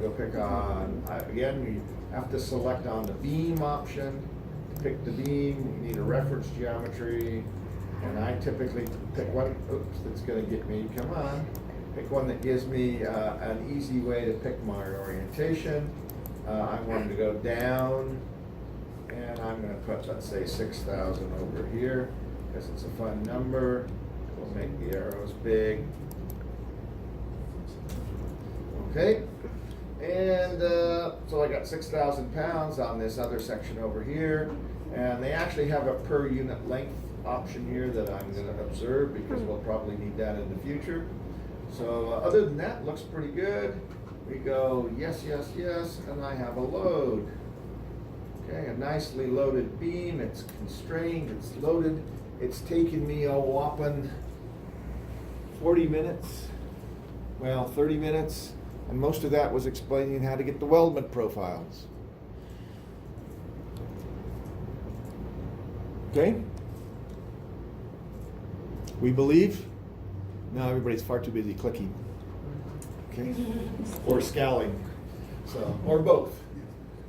go pick on, again, we have to select on the beam option. To pick the beam, you need a reference geometry. And I typically pick one, oops, that's gonna get me, come on. Pick one that gives me an easy way to pick my orientation. I want to go down, and I'm gonna put, let's say, 6,000 over here, because it's a fun number. We'll make the arrows big. Okay, and so I got 6,000 pounds on this other section over here, and they actually have a per unit length option here that I'm going to observe because we'll probably need that in the future. So other than that, looks pretty good. We go yes, yes, yes, and I have a load. Okay, a nicely loaded beam. It's constrained, it's loaded. It's taken me a whopping 40 minutes, well, 30 minutes, and most of that was explaining how to get the weldment profiles. Okay? We believe? No, everybody's far too busy clicking. Okay? Or scowling. So, or both.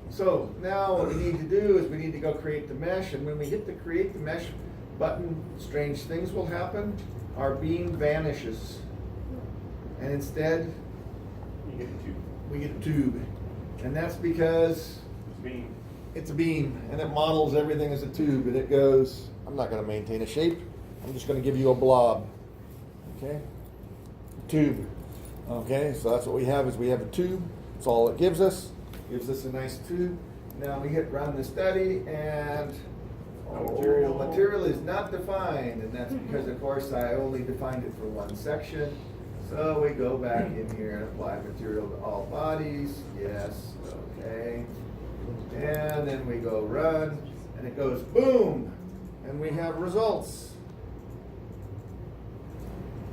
So now what we need to do is we need to go create the mesh, and when we hit the create the mesh button, strange things will happen. Our beam vanishes. And instead, you get a tube. we get a tube. And that's because Beam. it's a beam, and it models everything as a tube, and it goes, I'm not going to maintain a shape. I'm just going to give you a blob. Okay? Tube. Okay, so that's what we have, is we have a tube. That's all it gives us. Gives us a nice tube. Now we hit run the study, and material is not defined, and that's because, of course, I only defined it for one section. So we go back in here and apply material to all bodies. Yes, okay. And then we go run, and it goes boom, and we have results.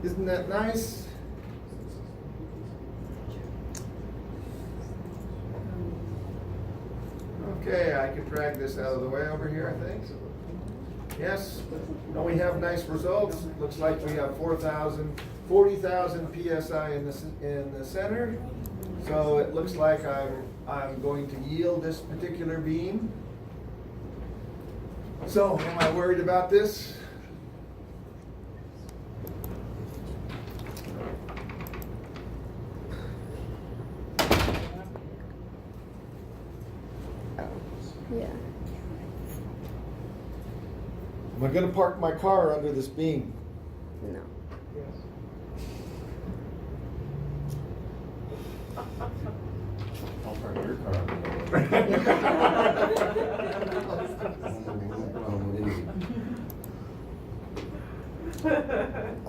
Isn't that nice? Okay, I can drag this out of the way over here, I think. Yes, now we have nice results. Looks like we have 40,000 PSI in the center. So it looks like I'm going to yield this particular beam. So am I worried about this? Yeah. Am I going to park my car under this beam? No. I'll park your car.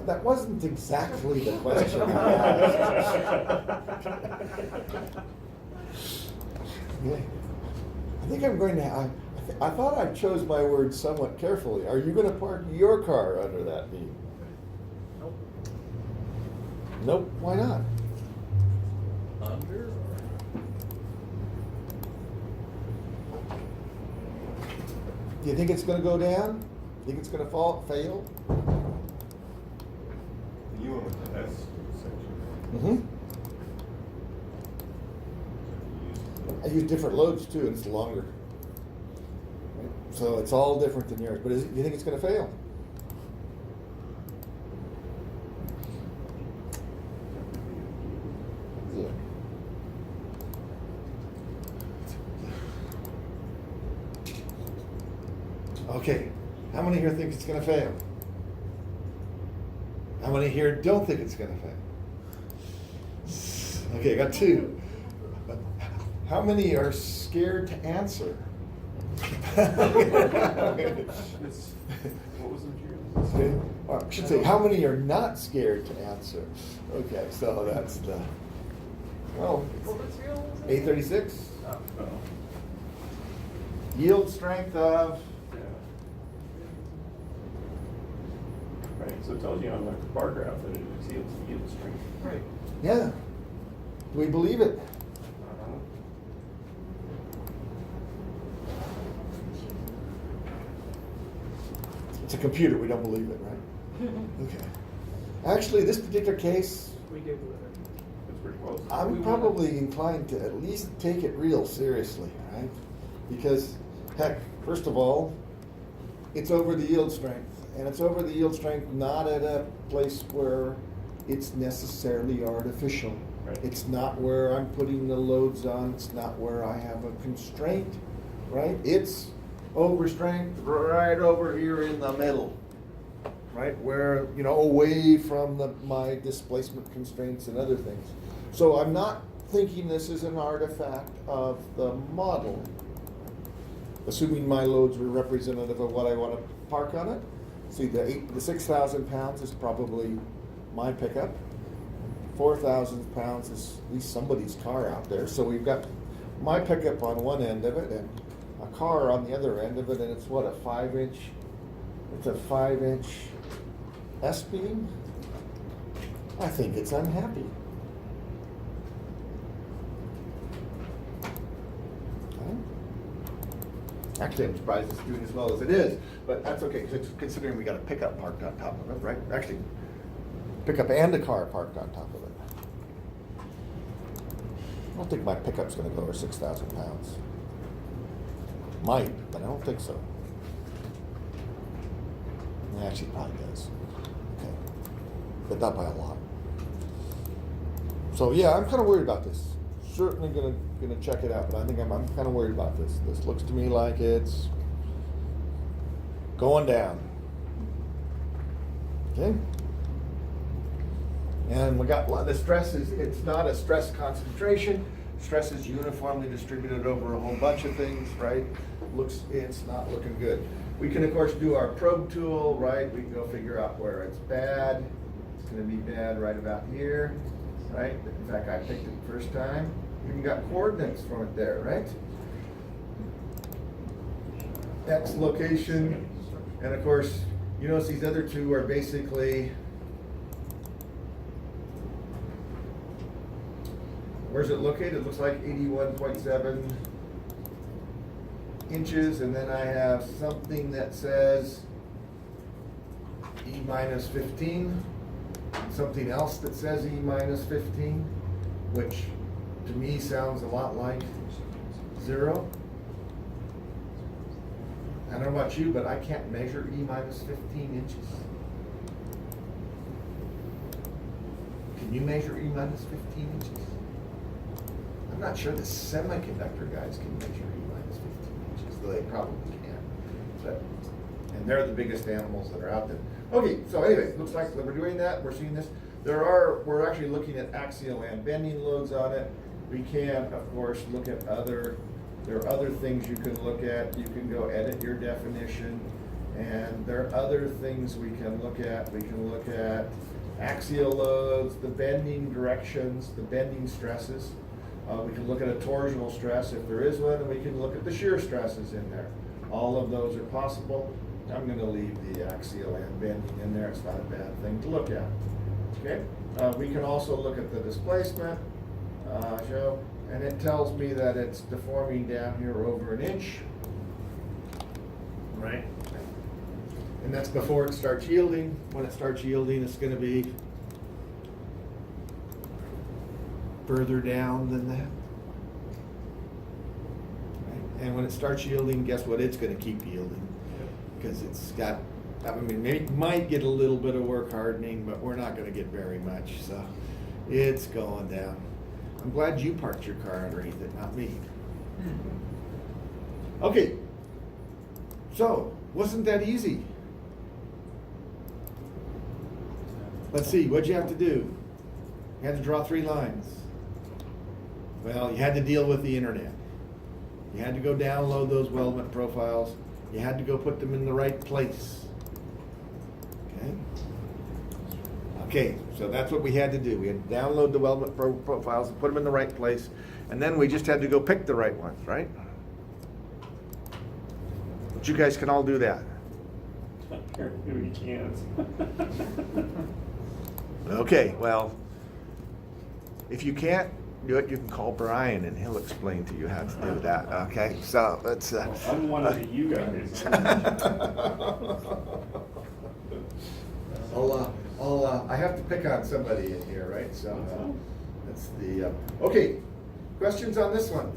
That wasn't exactly the question I asked. Yeah. I think I'm going to. I thought I chose my words somewhat carefully. Are you going to park your car under that beam? Nope. Nope. Why not? Under? Do you think it's going to go down? Think it's going to fail? You went with the S section. Mm-hmm. I use different loads too, and it's longer. So it's all different than yours. But do you think it's going to fail? Yeah. Okay. How many here think it's going to fail? How many here don't think it's going to fail? Okay, I got two. How many are scared to answer? What was the material? Or I should say, how many are not scared to answer? Okay, so that's the, well, What material was it? A36. Oh. Yield strength of, Yeah. Right, so it tells you on the bar graph that it yields yield strength. Right. yeah. Do we believe it? It's a computer, we don't believe it, right? Okay. Actually, this particular case, We do believe it. it's pretty close. I'm probably inclined to at least take it real seriously, right? Because, heck, first of all, it's over the yield strength. And it's over the yield strength not at a place where it's necessarily artificial. Right. It's not where I'm putting the loads on. It's not where I have a constraint, right? It's over strength right over here in the middle, right? Where, away from my displacement constraints and other things. So I'm not thinking this is an artifact of the model, assuming my loads were representative of what I want to park on it. See, the 6,000 pounds is probably my pickup. 4,000 pounds is at least somebody's car out there. So we've got my pickup on one end of it and a car on the other end of it, and it's what, a 5-inch? It's a 5-inch S-beam? I think it's unhappy. Actually, I'm surprised it's doing as well as it is, but that's okay, considering we got a pickup parked on top of it, right? Actually, pickup and a car parked on top of it. I don't think my pickup's gonna go over 6,000 pounds. Might, but I don't think so. It actually probably does. Okay, but not by a lot. So yeah, I'm kind of worried about this. Certainly gonna check it out, but I think I'm kind of worried about this. This looks to me like it's going down. Okay. And we got the stress is, it's not a stress concentration. Stress is uniformly distributed over a whole bunch of things, right? It's not looking good. We can of course do our probe tool, right? We can go figure out where it's bad. It's gonna be bad right about here, right? In fact, I picked it the first time. Even got coordinates from it there, right? X location, and of course, you notice these other two are basically, where's it located? It looks like 81.7 inches, and then I have something that says E minus 15, something else that says E minus 15, which to me sounds a lot like 0. I don't know about you, but I can't measure E minus 15 inches. Can you measure E minus 15 inches? I'm not sure the semiconductor guys can measure E minus 15 inches, though they probably can. And they're the biggest animals that are out there. Okay, so anyway, looks like we're doing that, we're seeing this. We're actually looking at axial and bending loads on it. We can, of course, look at there are other things you can look at. You can go edit your definition, and there are other things we can look at. We can look at axial loads, the bending directions, the bending stresses. We can look at a torsional stress if there is one, and we can look at the shear stresses in there. All of those are possible. I'm going to leave the axial and bending in there. It's not a bad thing to look at. Okay. We can also look at the displacement. And it tells me that it's deforming down here over an inch, right? And that's before it starts yielding. When it starts yielding, it's going to be further down than that. Right? And when it starts yielding, guess what? It's going to keep yielding because it's got, I mean, it might get a little bit of work hardening, but we're not going to get very much. So it's going down. I'm glad you parked your car underneath it, not me. Okay, so wasn't that easy? Let's see, what'd you have to do? You had to draw 3 lines. Well, you had to deal with the internet. You had to go download those weldment profiles. You had to go put them in the right place. Okay? Okay, so that's what we had to do. We had to download the weldment profiles and put them in the right place, and then we just had to go pick the right ones, right? But you guys can all do that. Apparently we can't. Okay, well, if you can't do it, you can call Brian and he'll explain to you how to do that, okay? So let's... Well, I'm one of the you guys. I I have to pick on somebody in here, right? So That's the, okay, questions on this one?